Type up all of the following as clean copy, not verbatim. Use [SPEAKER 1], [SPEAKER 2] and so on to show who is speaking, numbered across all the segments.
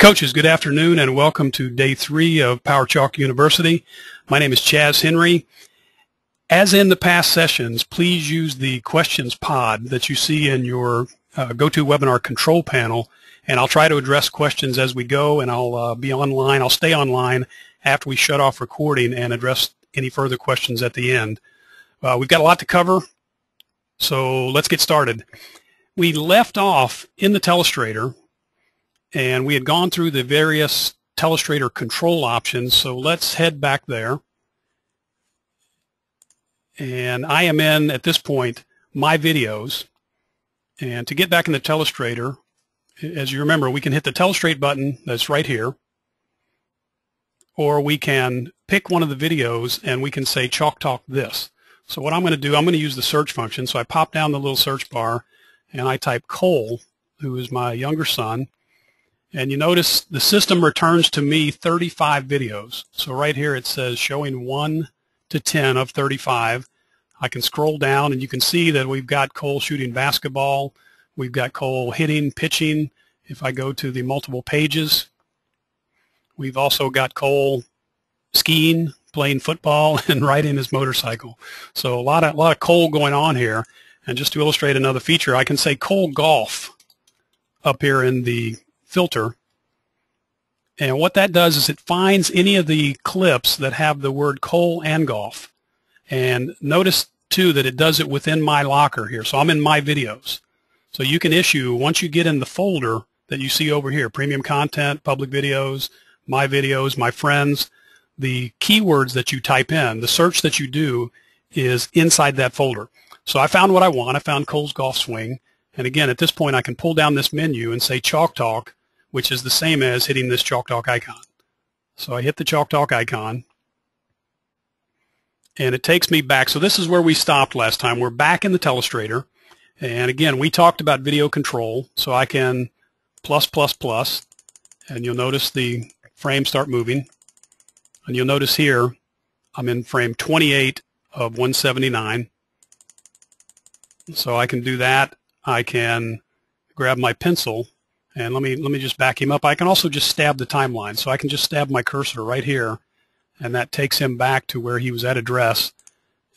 [SPEAKER 1] Coaches, good afternoon and welcome to day 3 of PowerChalk University. My name is Chaz Henry. As in the past sessions, please use the questions pod that you see in your GoToWebinar control panel, and I'll try to address questions as we go, and I'll be online. I'll stay online after we shut off recording and address any further questions at the end. We've got a lot to cover, so let's get started. We left off in the telestrator, and we had gone through the various telestrator control options, so let's head back there. And I am in, at this point, My Videos. And to get back in the telestrator, as you remember, we can hit the telestrate button that's right here, or we can pick one of the videos and we can say Chalk Talk this. So what I'm going to do, I'm going to use the search function. So I pop down the little search bar and I type Cole, who is my younger son. And you notice the system returns to me 35 videos. So right here it says showing 1 to 10 of 35. I can scroll down and you can see that we've got Cole shooting basketball. We've got Cole hitting, pitching. If I go to the multiple pages, we've also got Cole skiing, playing football, and riding his motorcycle. So a lot of Cole going on here. And just to illustrate another feature, I can say Cole Golf up here in the filter, and what that does is it finds any of the clips that have the word Cole and golf. And notice too that it does it within my locker here. So I'm in My Videos. So you can issue, once you get in the folder that you see over here, premium content, public videos, My Videos, My Friends, the keywords that you type in, the search that you do is inside that folder. So I found what I want. I found Cole's golf swing. And again, at this point I can pull down this menu and say Chalk Talk, which is the same as hitting this Chalk Talk icon. So I hit the Chalk Talk icon, and it takes me back. So this is where we stopped last time. We're back in the telestrator, and again, we talked about video control, so I can plus, and you'll notice the frames start moving, and you'll notice here I'm in frame 28 of 179, so I can do that. I can grab my pencil, and let me just back him up. I can also just stab the timeline. So I can just stab my cursor right here, and that takes him back to where he was at address.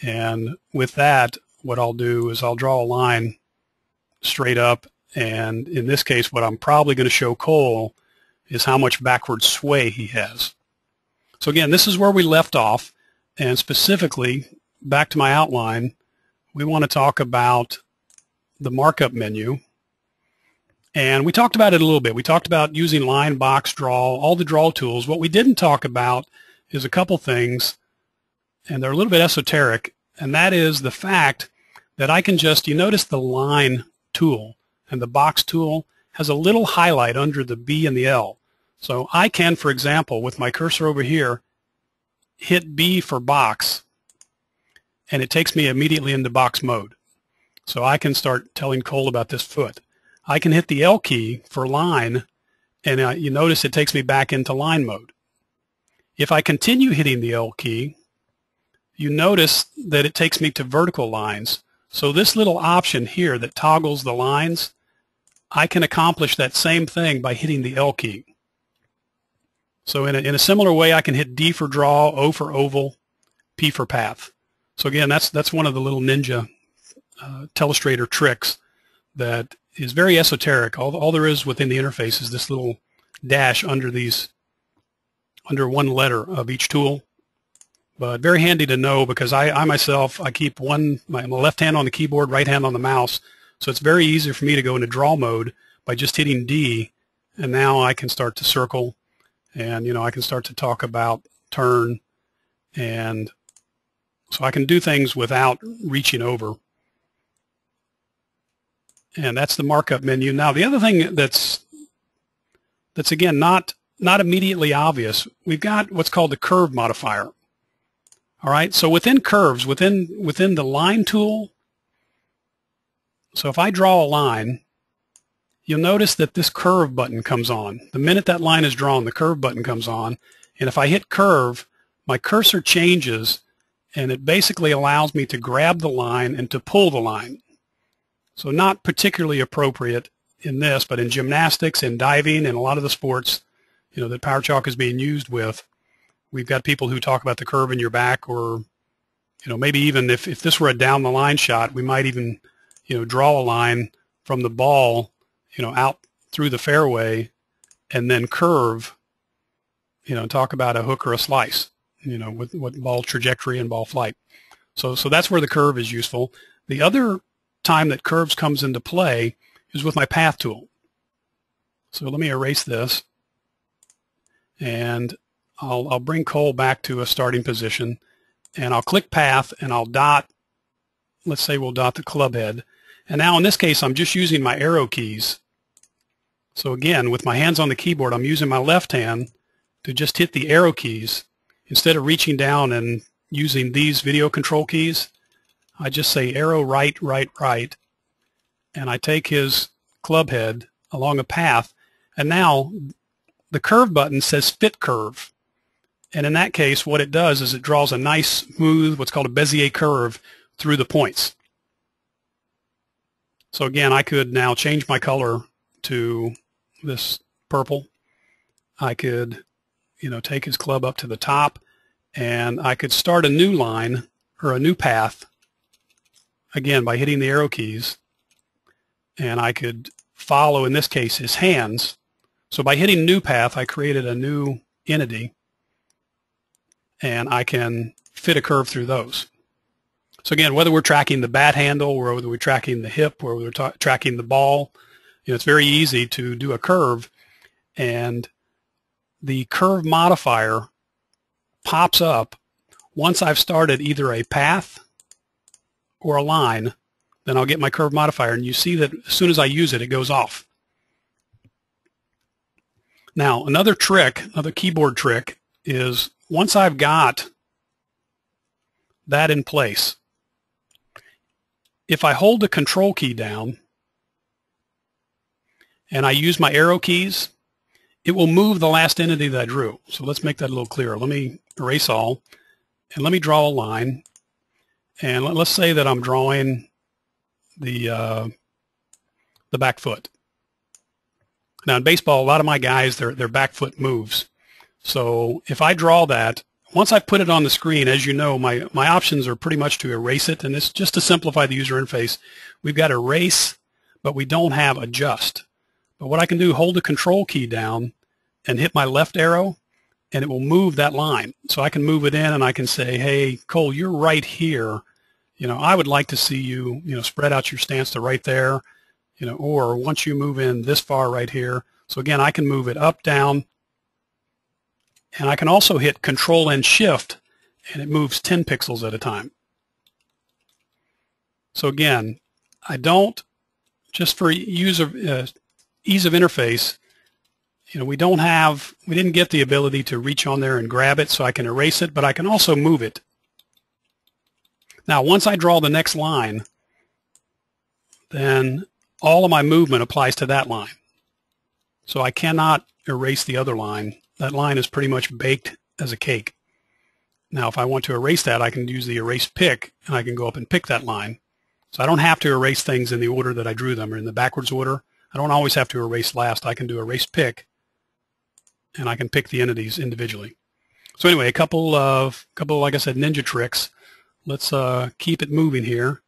[SPEAKER 1] And with that, what I'll do is I'll draw a line straight up, and in this case, what I'm probably going to show Cole is how much backward sway he has. So again, this is where we left off, and specifically, back to my outline, we want to talk about the markup menu. And we talked about it a little bit. We talked about using line, box, draw, all the draw tools. What we didn't talk about is a couple things, and they're a little bit esoteric, and that is the fact that I can just, you notice the line tool and the box tool has a little highlight under the B and the L. So I can, for example, with my cursor over here, hit B for box, and it takes me immediately into box mode. So I can start telling Cole about this foot. I can hit the L key for line, and you notice it takes me back into line mode. If I continue hitting the L key, you notice that it takes me to vertical lines. So this little option here that toggles the lines, I can accomplish that same thing by hitting the L key. So in a similar way, I can hit D for draw, O for oval, P for path. So again, that's one of the little ninja telestrator tricks that is very esoteric. All there is within the interface is this little dash under one letter of each tool. But very handy to know, because I myself, I keep my left hand on the keyboard, right hand on the mouse. So it's very easy for me to go into draw mode by just hitting D, and now I can start to circle, and I can start to talk about turn, and so I can do things without reaching over. And that's the markup menu. Now, the other thing that's again not immediately obvious, we've got what's called the curve modifier. All right, so within curves, within the line tool, so if I draw a line, you'll notice that this curve button comes on. The minute that line is drawn, the curve button comes on. And if I hit curve, my cursor changes, and it basically allows me to grab the line and to pull the line. So not particularly appropriate in this, but in gymnastics and diving and a lot of the sports, that PowerChalk is being used with. We've got people who talk about the curve in your back, or maybe even if this were a down the line shot, we might even draw a line from the ball out through the fairway and then curve, talk about a hook or a slice, with ball trajectory and ball flight. So that's where the curve is useful. The other time that curves comes into play is with my path tool. So let me erase this, and I'll bring Cole back to a starting position, and I'll click path, and I'll dot, let's say we'll dot the club head. And now in this case, I'm just using my arrow keys. So again, with my hands on the keyboard, I'm using my left hand to just hit the arrow keys. Instead of reaching down and using these video control keys, I just say arrow right, right, right, and I take his club head along a path, and now the curve button says fit curve. And in that case, what it does is it draws a nice, smooth, what's called a Bezier curve through the points. So again, I could now change my color to this purple. I could, take his club up to the top, and I could start a new line or a new path, again, by hitting the arrow keys, and I could follow, in this case, his hands. So by hitting new path, I created a new entity, and I can fit a curve through those. So again, whether we're tracking the bat handle, or whether we're tracking the hip, or whether we're tracking the ball, it's very easy to do a curve, and the curve modifier pops up once I've started either a path or a line. Then I'll get my curve modifier, and you see that as soon as I use it, it goes off. Now, another keyboard trick is once I've got that in place, if I hold the control key down and I use my arrow keys, it will move the last entity that I drew. So let's make that a little clearer. Let me erase all, and let me draw a line. And let's say that I'm drawing the back foot. Now in baseball, a lot of my guys, their back foot moves. So if I draw that, once I put it on the screen, as you know, my options are pretty much to erase it, and it's just to simplify the user interface. We've got erase, but we don't have adjust. But what I can do, hold the control key down and hit my left arrow, and it will move that line. So I can move it in, and I can say, hey, Cole, you're right here. I would like to see you, spread out your stance to right there, or once you move in this far right here. So again, I can move it up, down, and I can also hit Control and Shift, and it moves 10 pixels at a time. So again, I don't, just for ease of interface, we didn't get the ability to reach on there and grab it, so I can erase it, but I can also move it. Now, once I draw the next line, then all of my movement applies to that line. So I cannot erase the other line. That line is pretty much baked as a cake. Now, if I want to erase that, I can use the erase pick, and I can go up and pick that line. So I don't have to erase things in the order that I drew them, or in the backwards order. I don't always have to erase last. I can do erase pick, and I can pick the entities individually. So anyway, a couple, like I said, ninja tricks. Let's keep it moving here,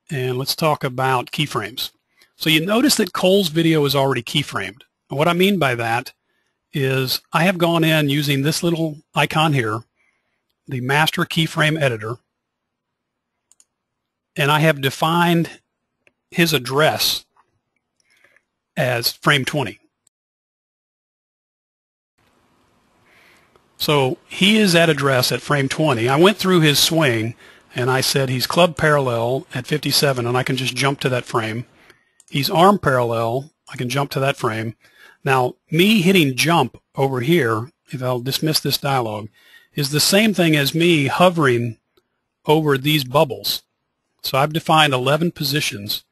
[SPEAKER 1] and let's talk about keyframes. So you notice that Cole's video is already keyframed. And what I mean by that is I have gone in using this little icon here, the master keyframe editor, and I have defined his address as frame 20. So he is at address at frame 20. I went through his swing, and I said he's club parallel at 57, and I can just jump to that frame. He's arm parallel. I can jump to that frame. Now, me hitting jump over here, if I'll dismiss this dialog, is the same thing as me hovering over these bubbles. So I've defined 11 positions,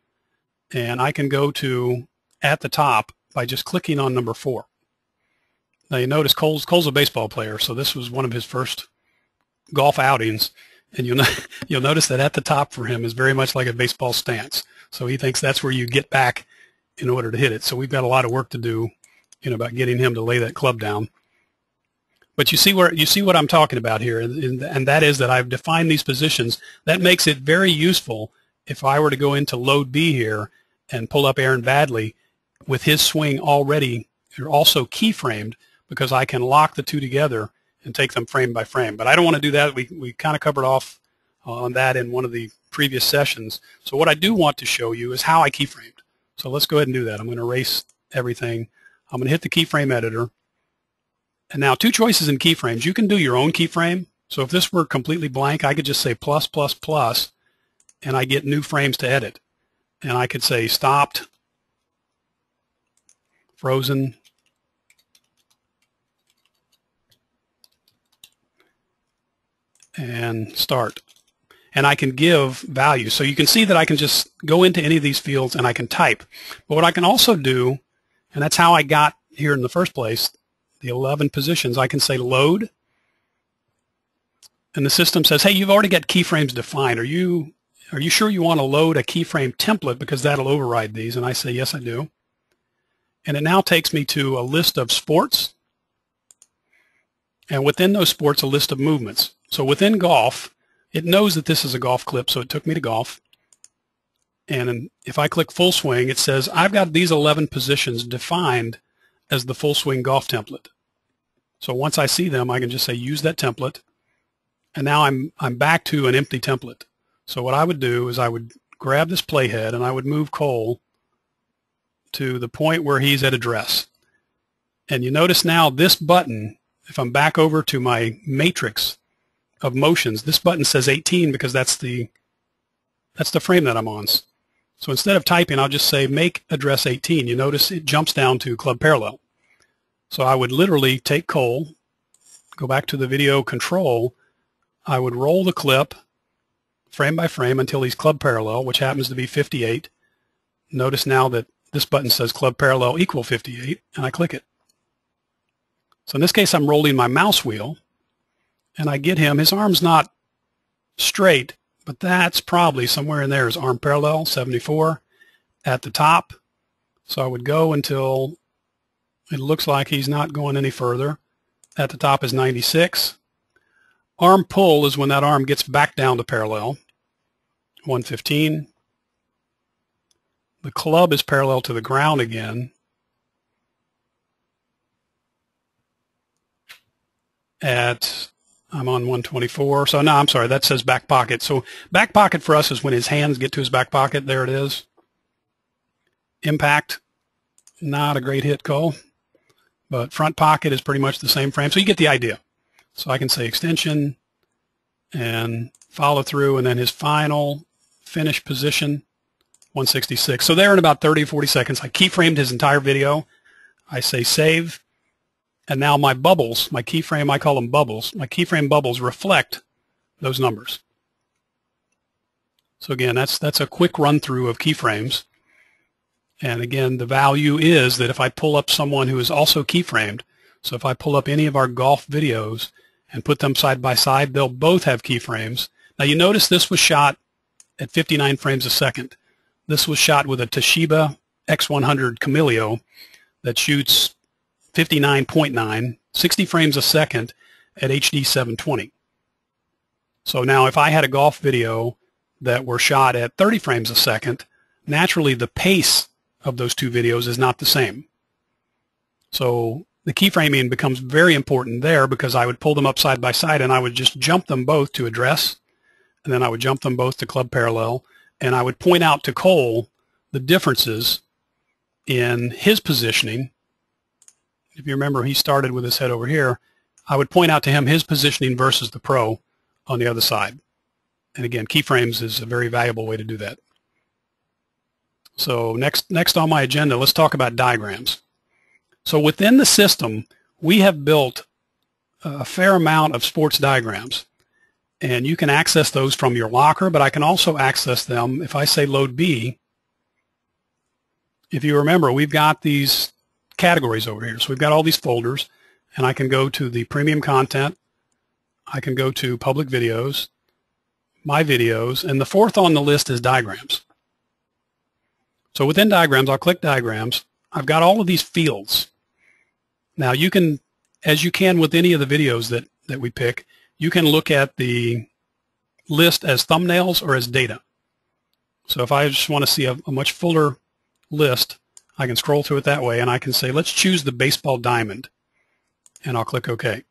[SPEAKER 1] and I can go to at the top by just clicking on number 4. Now you notice Cole's a baseball player, so this was one of his first golf outings, and you'll notice that at the top for him is very much like a baseball stance. So he thinks that's where you get back in order to hit it. So we've got a lot of work to do about getting him to lay that club down. But you see what I'm talking about here, and that is that I've defined these positions. That makes it very useful if I were to go into load B here and pull up Aaron Badley with his swing already, or also keyframed, because I can lock the two together and take them frame by frame. But I don't want to do that. We kind of covered off on that in one of the previous sessions. So what I do want to show you is how I keyframed. So let's go ahead and do that. I'm going to erase everything. I'm going to hit the keyframe editor. And now 2 choices in keyframes. You can do your own keyframe. So if this were completely blank, I could just say plus, plus, plus, and I get new frames to edit. And I could say stopped, frozen, and start. And I can give values. So you can see that I can just go into any of these fields and I can type. But what I can also do, and that's how I got here in the first place, the 11 positions, I can say load. And the system says, hey, you've already got keyframes defined. Are you sure you want to load a keyframe template, because that'll override these? And I say, yes, I do. And it now takes me to a list of sports. And within those sports, a list of movements. So within golf, it knows that this is a golf clip, so it took me to golf. And if I click full swing, it says I've got these 11 positions defined as the full swing golf template. So once I see them, I can just say use that template. And now I'm back to an empty template. So what I would do is I would grab this playhead and I would move Cole to the point where he's at address. And you notice now this button, if I'm back over to my matrix of motions, this button says 18 because that's the frame that I'm on. So instead of typing, I'll just say make address 18. You notice it jumps down to club parallel. So I would literally take Cole, go back to the video control, I would roll the clip frame by frame until he's club parallel, which happens to be 58. Notice now that this button says club parallel equal 58, and I click it. So in this case, I'm rolling my mouse wheel, and I get him. His arm's not straight, but that's probably somewhere in there is arm parallel, 74, at the top. So I would go until it looks like he's not going any further. At the top is 96. Arm pull is when that arm gets back down to parallel, 115. The club is parallel to the ground again at, I'm on 124. So no, I'm sorry, that says back pocket. So back pocket for us is when his hands get to his back pocket. There it is. Impact, not a great hit, Cole. But front pocket is pretty much the same frame. So you get the idea. So I can say extension and follow through, and then his final finish position, 166. So there in about 30 or 40 seconds, I keyframed his entire video. I say save. And now my bubbles, my keyframe, I call them bubbles. My keyframe bubbles reflect those numbers. So again, that's a quick run through of keyframes. And again, the value is that if I pull up someone who is also keyframed, so if I pull up any of our golf videos and put them side by side, they'll both have keyframes. Now you notice this was shot at 59 frames a second. This was shot with a Toshiba X100 Camilio that shoots 59.9, 60 frames a second at HD 720. So now if I had a golf video that were shot at 30 frames a second, naturally the pace of those two videos is not the same. So the keyframing becomes very important there, because I would pull them up side by side and I would just jump them both to address, and then I would jump them both to club parallel, and I would point out to Cole the differences in his positioning. If you remember, he started with his head over here. I would point out to him his positioning versus the pro on the other side. And again, keyframes is a very valuable way to do that. So next on my agenda, let's talk about diagrams. So within the system, we have built a fair amount of sports diagrams. And you can access those from your locker, but I can also access them if I say load B. If you remember, we've got these categories over here. So we've got all these folders, and I can go to the premium content. I can go to public videos, my videos, and the fourth on the list is diagrams. So within diagrams, I'll click diagrams. I've got all of these fields. Now you can, as you can with any of the videos that we pick, you can look at the list as thumbnails or as data. So if I just want to see a much fuller list, I can scroll through it that way, and I can say, let's choose the baseball diamond, and I'll click OK.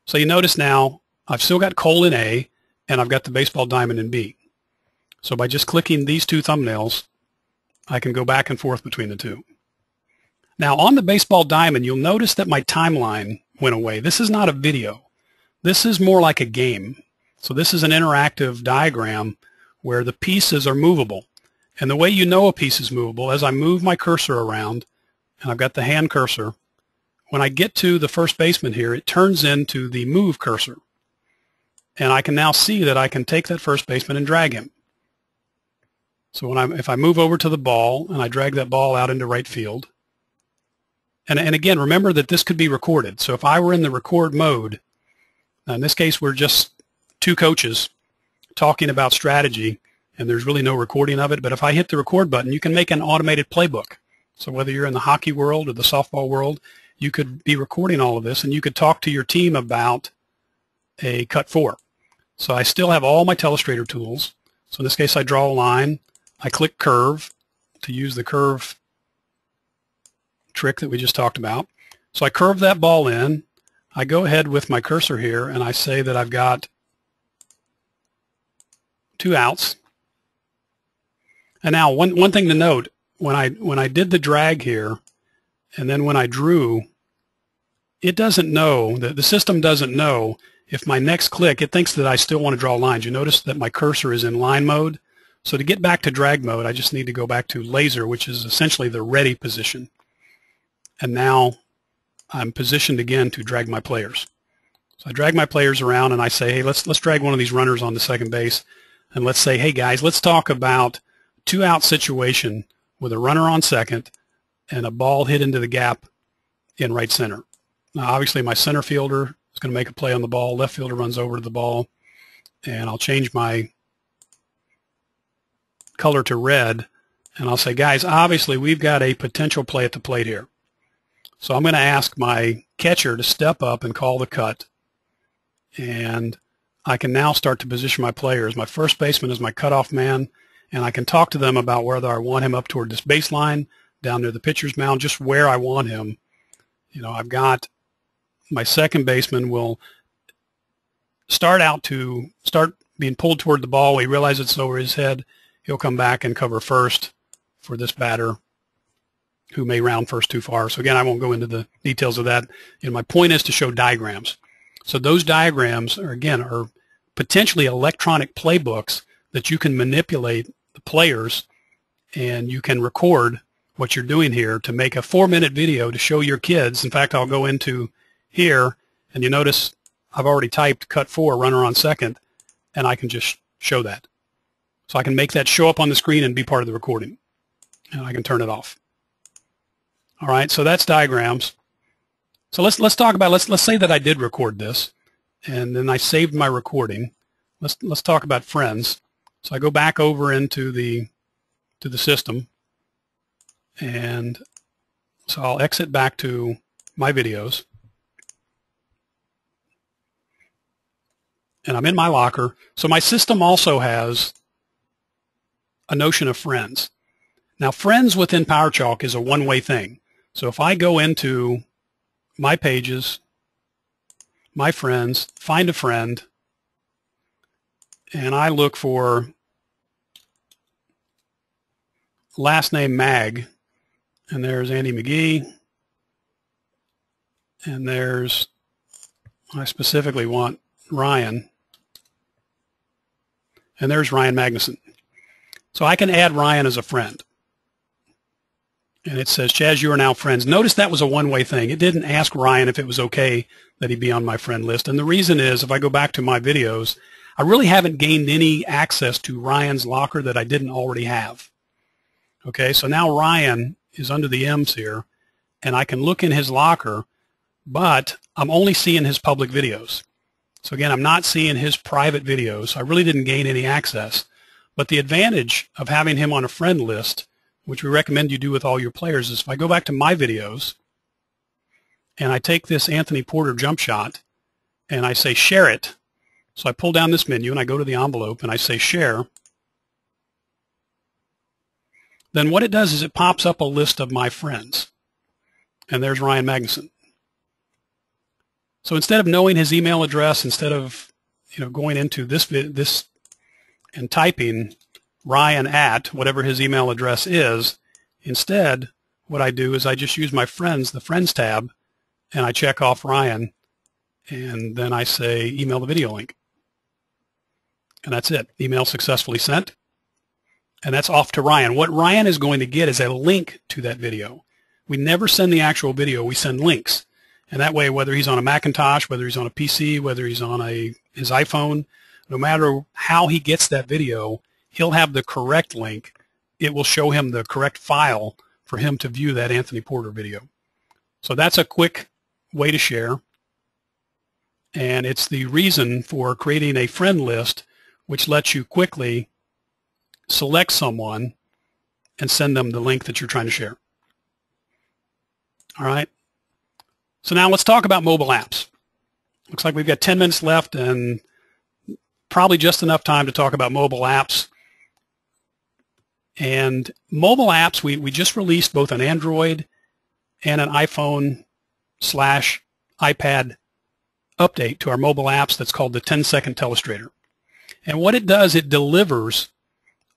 [SPEAKER 1] So you notice now I've still got coal in A, and I've got the baseball diamond in B. So by just clicking these two thumbnails, I can go back and forth between the two. Now on the baseball diamond, you'll notice that my timeline went away. This is not a video. This is more like a game. So this is an interactive diagram where the pieces are movable. And the way you know a piece is movable, as I move my cursor around, and I've got the hand cursor, when I get to the first baseman here, it turns into the move cursor. And I can now see that I can take that first baseman and drag him. So if I move over to the ball and I drag that ball out into right field, and again, remember that this could be recorded. So if I were in the record mode, now in this case we're just two coaches talking about strategy, and there's really no recording of it, but if I hit the record button, you can make an automated playbook. So whether you're in the hockey world or the softball world, you could be recording all of this, and you could talk to your team about a cut 4. So I still have all my telestrator tools. So in this case, I draw a line. I click curve to use the curve trick that we just talked about. So I curve that ball in. I go ahead with my cursor here, and I say that I've got 2 outs. And now one thing to note, when I did the drag here, and then when I drew, it doesn't know, the system doesn't know if my next click, it thinks that I still want to draw lines. You notice that my cursor is in line mode. So to get back to drag mode, I just need to go back to laser, which is essentially the ready position. And now I'm positioned again to drag my players. So I drag my players around and I say, hey, let's drag one of these runners on to second base. And let's say, hey guys, let's talk about 2-out situation with a runner on second and a ball hit into the gap in right center. Now obviously my center fielder is going to make a play on the ball. Left fielder runs over to the ball, and I'll change my color to red, and I'll say, guys, obviously we've got a potential play at the plate here. So I'm going to ask my catcher to step up and call the cut, and I can now start to position my players. My first baseman is my cutoff man, and I can talk to them about whether I want him up toward this baseline, down near the pitcher's mound, just where I want him. You know, I've got my second baseman will start being pulled toward the ball. We realize it's over his head. He'll come back and cover first for this batter who may round first too far. So again, I won't go into the details of that. You know, my point is to show diagrams. So those diagrams are potentially electronic playbooks that you can manipulate the players, and you can record what you're doing here to make a 4-minute video to show your kids. In fact, I'll go into here, and you notice I've already typed cut 4, runner on second, and I can just show that. So I can make that show up on the screen and be part of the recording, and I can turn it off. All right, so that's diagrams. So let's talk about, let's say that I did record this, and then I saved my recording. Let's talk about friends. So I go back over into the system, and so I'll exit back to my videos, and I'm in my locker. So my system also has a notion of friends. Now, friends within PowerChalk is a one-way thing. So if I go into my pages, my friends, find a friend, and I look for last name Mag, and there's Andy McGee, and there's, I specifically want Ryan, and there's Ryan Magnuson. So I can add Ryan as a friend. And it says, Chaz, you are now friends. Notice that was a one-way thing. It didn't ask Ryan if it was okay that he be on my friend list. And the reason is, if I go back to my videos, I really haven't gained any access to Ryan's locker that I didn't already have. Okay, so now Ryan is under the M's here, and I can look in his locker, but I'm only seeing his public videos. So again, I'm not seeing his private videos. I really didn't gain any access. But the advantage of having him on a friend list, which we recommend you do with all your players, is if I go back to my videos and I take this Anthony Porter jump shot and I say share it. So I pull down this menu and I go to the envelope and I say share. Then what it does is it pops up a list of my friends. And there's Ryan Magnuson. So instead of knowing his email address, instead of going into this and typing Ryan at whatever his email address is, instead what I do is I just use my friends, the Friends tab, and I check off Ryan, and then I say email the video link. And that's it. Email successfully sent. And that's off to Ryan. What Ryan is going to get is a link to that video. We never send the actual video. We send links. And that way, whether he's on a Macintosh, whether he's on a PC, whether he's on his iPhone, no matter how he gets that video, he'll have the correct link. It will show him the correct file for him to view that Anthony Porter video. So that's a quick way to share. And it's the reason for creating a friend list, which lets you quickly select someone and send them the link that you're trying to share. All right. So now let's talk about mobile apps. Looks like we've got 10 minutes left and probably just enough time to talk about mobile apps. And mobile apps, we just released both an Android and an iPhone/iPad update to our mobile apps that's called the 10-second telestrator. And what it does, it delivers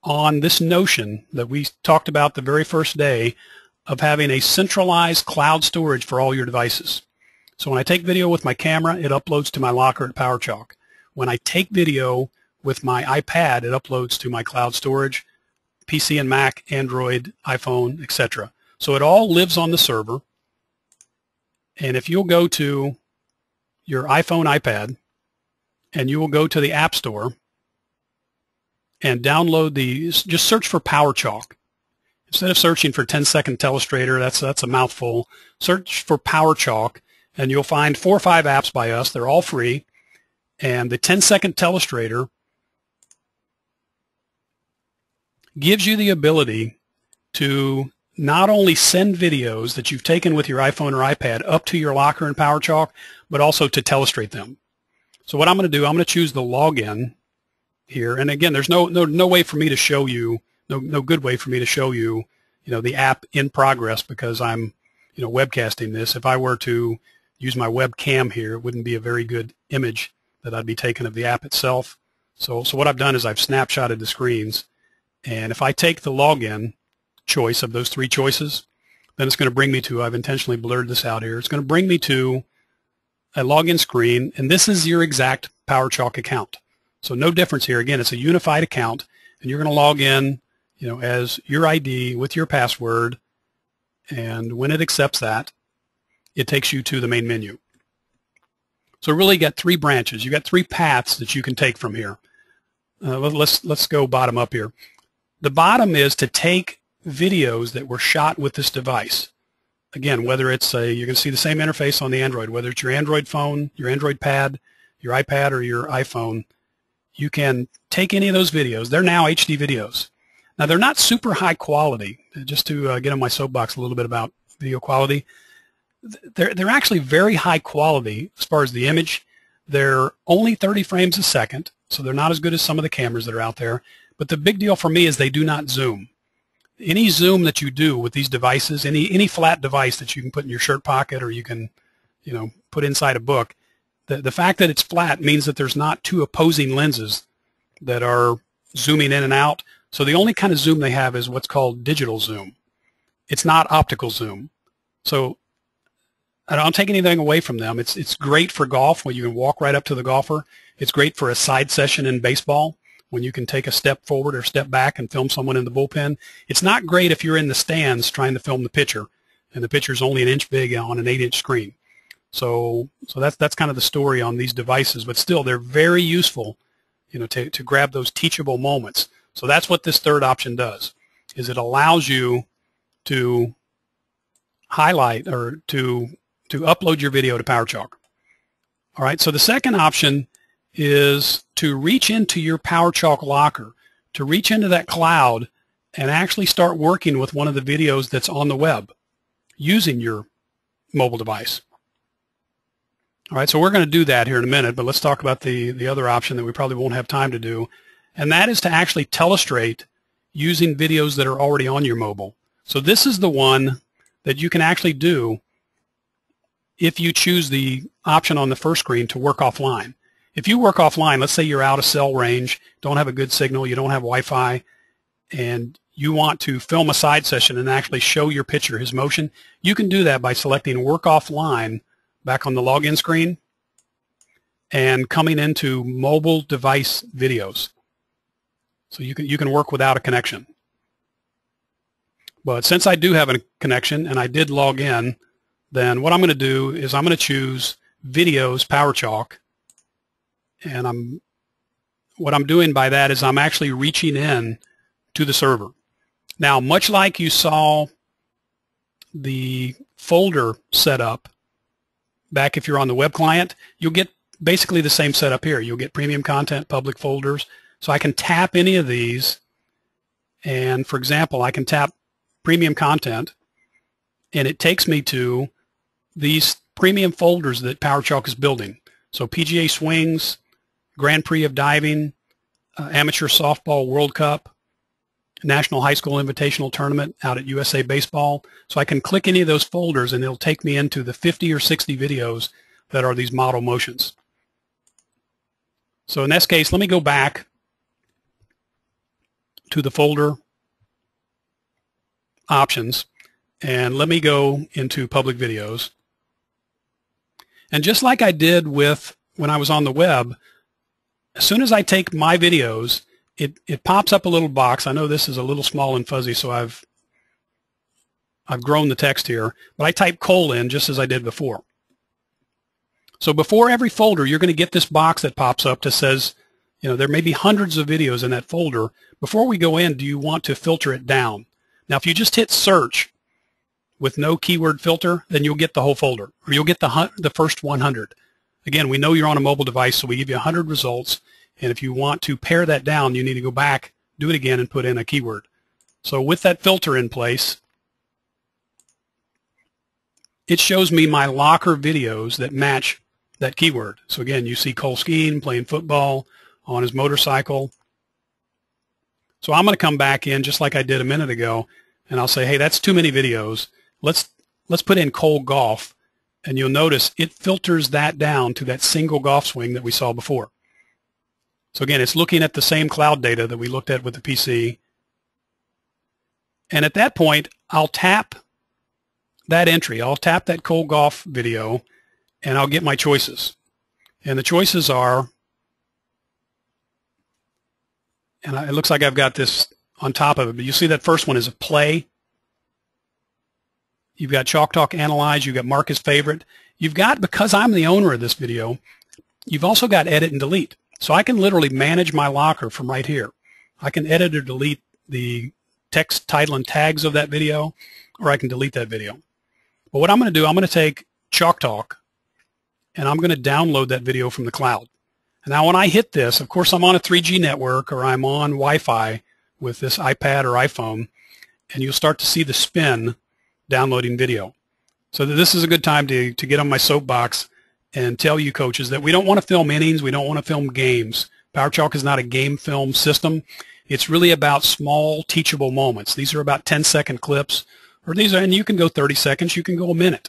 [SPEAKER 1] on this notion that we talked about the very first day of having a centralized cloud storage for all your devices. So when I take video with my camera, it uploads to my locker at PowerChalk. When I take video with my iPad, it uploads to my cloud storage, PC and Mac, Android, iPhone, etc. So it all lives on the server. And if you'll go to your iPhone, iPad, and you will go to the App Store and download just search for PowerChalk. Instead of searching for 10-second telestrator, that's a mouthful, search for PowerChalk, and you'll find 4 or 5 apps by us. They're all free. And the 10-second telestrator gives you the ability to not only send videos that you've taken with your iPhone or iPad up to your locker in PowerChalk, but also to telestrate them. So what I'm going to do, I'm going to choose the login here. And again, there's no way for me to show you, no good way for me to show you, the app in progress because I'm, webcasting this. If I were to use my webcam here, it wouldn't be a very good image that I'd be taking of the app itself. So what I've done is I've snapshotted the screens. And if I take the login choice of those 3 choices, then it's going to bring me to, I've intentionally blurred this out here, it's going to bring me to a login screen, and this is your exact PowerChalk account. So no difference here. Again, it's a unified account, and you're going to log in, as your ID with your password, and when it accepts that, it takes you to the main menu. So really you got 3 branches. You got 3 paths that you can take from here. Let's go bottom up here. The bottom is to take videos that were shot with this device. Again, whether it's you're going to see the same interface on the Android, whether it's your Android phone, your Android pad, your iPad, or your iPhone, you can take any of those videos. They're now HD videos. Now, they're not super high quality. Just to get on my soapbox a little bit about video quality, they're actually very high quality as far as the image. They're only 30 frames a second, so they're not as good as some of the cameras that are out there. But the big deal for me is they do not zoom. Any zoom that you do with these devices, any flat device that you can put in your shirt pocket or you can, put inside a book, the fact that it's flat means that there's not 2 opposing lenses that are zooming in and out. So the only kind of zoom they have is what's called digital zoom. It's not optical zoom. So I don't take anything away from them. It's great for golf when you can walk right up to the golfer. It's great for a side session in baseball when you can take a step forward or step back and film someone in the bullpen. It's not great if you're in the stands trying to film the pitcher and the pitcher's only an inch big on an 8-inch screen. So that's kind of the story on these devices, but still they're very useful, to grab those teachable moments. So that's what this third option does, is it allows you to highlight or to upload your video to PowerChalk. All right, so the second option is to reach into your PowerChalk locker, to reach into that cloud and actually start working with one of the videos that's on the web using your mobile device. All right, so we're going to do that here in a minute, but let's talk about the other option that we probably won't have time to do, and that is to actually telestrate using videos that are already on your mobile. So this is the one that you can actually do if you choose the option on the first screen to work offline. If you work offline, let's say you're out of cell range, don't have a good signal, you don't have Wi-Fi, and you want to film a side session and actually show your pitcher his motion, you can do that by selecting Work Offline back on the login screen and coming into Mobile Device Videos. So you can work without a connection. But since I do have a connection and I did log in, then what I'm going to do is I'm going to choose Videos PowerChalk, and what I'm doing by that is I'm actually reaching in to the server. Now, much like you saw the folder setup back if you're on the web client, you'll get basically the same setup here. You'll get premium content, public folders. So I can tap any of these, and for example, I can tap premium content, and it takes me to these premium folders that PowerChalk is building. So PGA Swings, Grand Prix of Diving, Amateur Softball World Cup, National High School Invitational Tournament out at USA Baseball. So I can click any of those folders and it'll take me into the 50 or 60 videos that are these model motions. So in this case, let me go back to the folder options and let me go into public videos. And just like I did with when I was on the web, as soon as I take my videos, it pops up a little box. I know this is a little small and fuzzy, so I've grown the text here, but I type col in just as I did before. So before every folder, you're going to get this box that pops up that says, you know, there may be hundreds of videos in that folder. Before we go in, do you want to filter it down? Now, if you just hit search with no keyword filter, then you'll get the whole folder, or you'll get the first 100. Again, we know you're on a mobile device, so we give you 100 results. And if you want to pare that down, you need to go back, do it again, and put in a keyword. So with that filter in place, it shows me my locker videos that match that keyword. So again, you see Cole skiing, playing football, on his motorcycle. So I'm going to come back in just like I did a minute ago, and I'll say, hey, that's too many videos. Let's put in Cole golf, and you'll notice it filters that down to that single golf swing that we saw before. So again, it's looking at the same cloud data that we looked at with the PC. And at that point, I'll tap that entry. I'll tap that Cole golf video, and I'll get my choices. And the choices are, and it looks like I've got this on top of it, but you see that first one is a play. You've got Chalk Talk Analyze. You've got Mark as Favorite. You've got, because I'm the owner of this video, you've also got Edit and Delete. So I can literally manage my locker from right here. I can edit or delete the text, title, and tags of that video, or I can delete that video. But what I'm going to do, I'm going to take Chalk Talk, and I'm going to download that video from the cloud. And now when I hit this, of course I'm on a 3G network, or I'm on Wi-Fi with this iPad or iPhone, and you'll start to see the spin downloading video. So this is a good time to get on my soapbox and tell you coaches that we don't want to film innings, we don't want to film games. PowerChalk is not a game film system. It's really about small teachable moments. These are about 10-second clips, or and you can go 30 seconds, you can go a minute.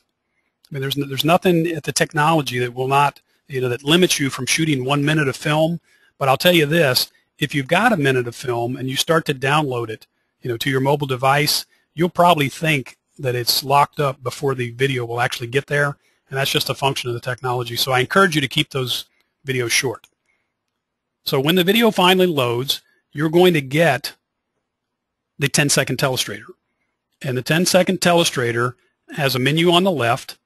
[SPEAKER 1] I mean, there's nothing at the technology that will not, that limits you from shooting 1 minute of film. But I'll tell you this, if you've got a minute of film and you start to download it, to your mobile device, you'll probably think that it's locked up before the video will actually get there. And that's just a function of the technology. So I encourage you to keep those videos short. So when the video finally loads, you're going to get the 10-second telestrator. And the 10-second telestrator has a menu on the left.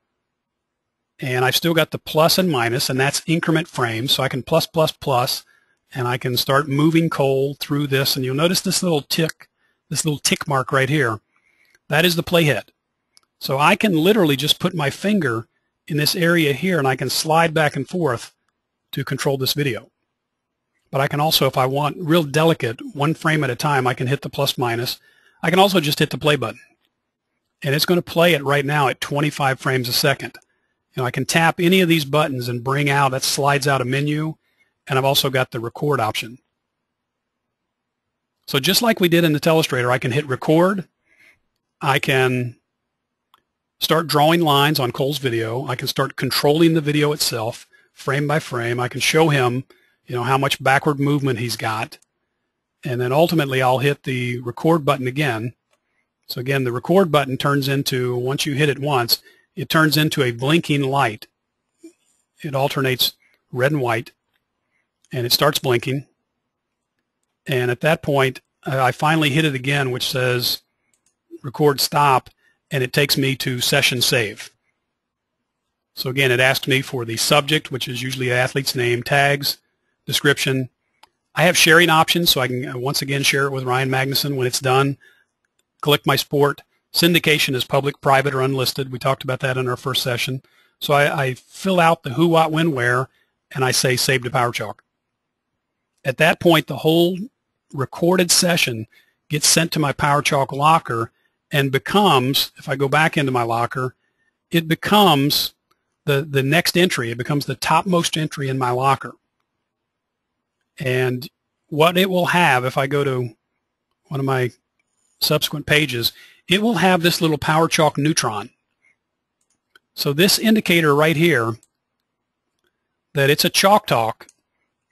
[SPEAKER 1] And I've still got the plus and minus, and that's increment frames. So I can plus, plus, plus, and I can start moving Cole through this. And you'll notice this little tick mark right here. That is the playhead. So I can literally just put my finger in this area here, and I can slide back and forth to control this video. But I can also, if I want real delicate, 1 frame at a time, I can hit the plus minus. I can also just hit the play button. And it's going to play it right now at 25 frames a second. I can tap any of these buttons and bring out, that slides out a menu, and I've also got the record option. So just like we did in the Telestrator, I can hit record. I can start drawing lines on Cole's video. I can start controlling the video itself, frame by frame. I can show him, how much backward movement he's got. And then ultimately I'll hit the record button again. So again, the record button turns into, once you hit it once, it turns into a blinking light. It alternates red and white, and it starts blinking. And at that point, I finally hit it again, which says record stop, and it takes me to session save. So again, it asks me for the subject, which is usually an athlete's name, tags, description. I have sharing options, so I can once again share it with Ryan Magnuson when it's done. Click my sport. Syndication is public, private, or unlisted. We talked about that in our first session. So I fill out the who, what, when, where, and I say save to PowerChalk. At that point, the whole recorded session gets sent to my PowerChalk locker and becomes, if I go back into my locker, it becomes the next entry. It becomes the topmost entry in my locker. And what it will have, if I go to one of my subsequent pages, it will have this little PowerChalk neutron. So this indicator right here, that it's a Chalk Talk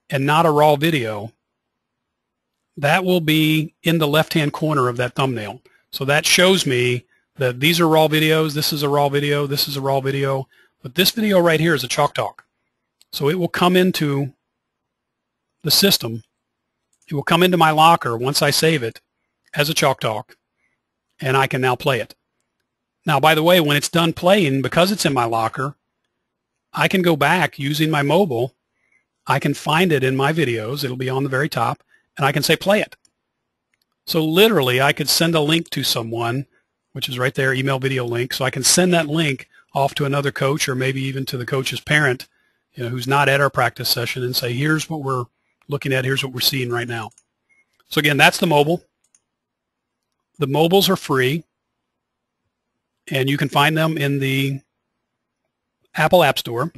[SPEAKER 1] and not a raw video, that will be in the left-hand corner of that thumbnail. So that shows me that these are raw videos, this is a raw video, this is a raw video, but this video right here is a Chalk Talk. So it will come into the system. It will come into my locker once I save it as a Chalk Talk, and I can now play it. Now, by the way, when it's done playing, because it's in my locker, I can go back using my mobile. I can find it in my videos. It'll be on the very top, and I can say play it. So literally, I could send a link to someone, which is right there, email video link. So I can send that link off to another coach, or maybe even to the coach's parent, who's not at our practice session, and say, here's what we're looking at, here's what we're seeing right now. So again, that's the mobile. The mobiles are free, and you can find them in the Apple App Store.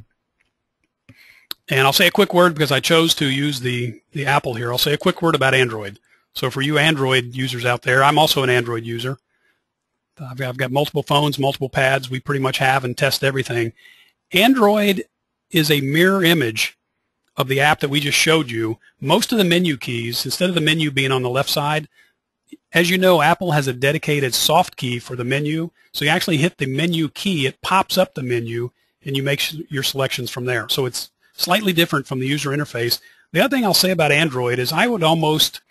[SPEAKER 1] And I'll say a quick word, because I chose to use the Apple here. I'll say a quick word about Android. So for you Android users out there, I'm also an Android user. I've got multiple phones, multiple pads. We pretty much have and test everything. Android is a mirror image of the app that we just showed you. Most of the menu keys, instead of the menu being on the left side, as you know, Apple has a dedicated soft key for the menu. So you actually hit the menu key, it pops up the menu, and you make your selections from there. So it's slightly different from the user interface. The other thing I'll say about Android is I would almost,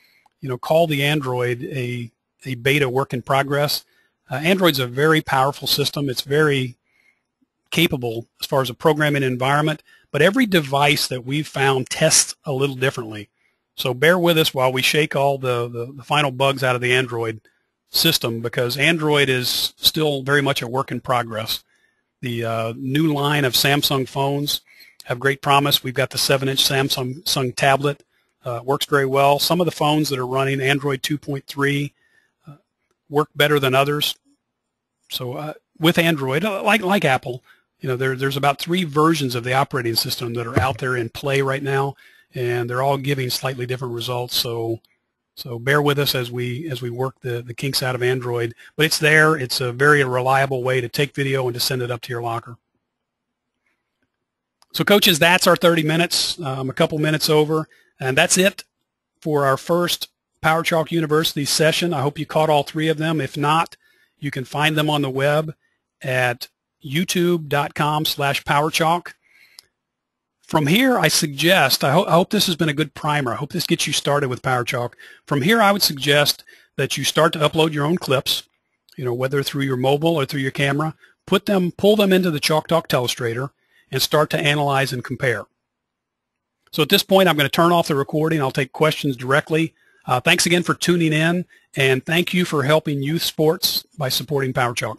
[SPEAKER 1] call the Android a beta work in progress. Android's a very powerful system. It's very capable as far as a programming environment, but every device that we've found tests a little differently. So bear with us while we shake all the final bugs out of the Android system, because Android is still very much a work in progress. The new line of Samsung phones have great promise. We've got the 7-inch Samsung tablet. Works very well. Some of the phones that are running Android 2.3 work better than others. So with Android, like Apple, there's about 3 versions of the operating system that are out there in play right now, and they're all giving slightly different results. So bear with us as we work the kinks out of Android. But it's there. It's a very reliable way to take video and to send it up to your locker. So coaches, that's our 30 minutes, a couple minutes over, and that's it for our first PowerChalk University session. I hope you caught all 3 of them. If not, you can find them on the web at youtube.com/PowerChalk. From here, I suggest, I hope this has been a good primer. I hope this gets you started with PowerChalk. From here, I would suggest that you start to upload your own clips, whether through your mobile or through your camera. Pull them into the Chalk Talk Telestrator and start to analyze and compare. So at this point, I'm going to turn off the recording. I'll take questions directly. Thanks again for tuning in, and thank you for helping youth sports by supporting PowerChalk.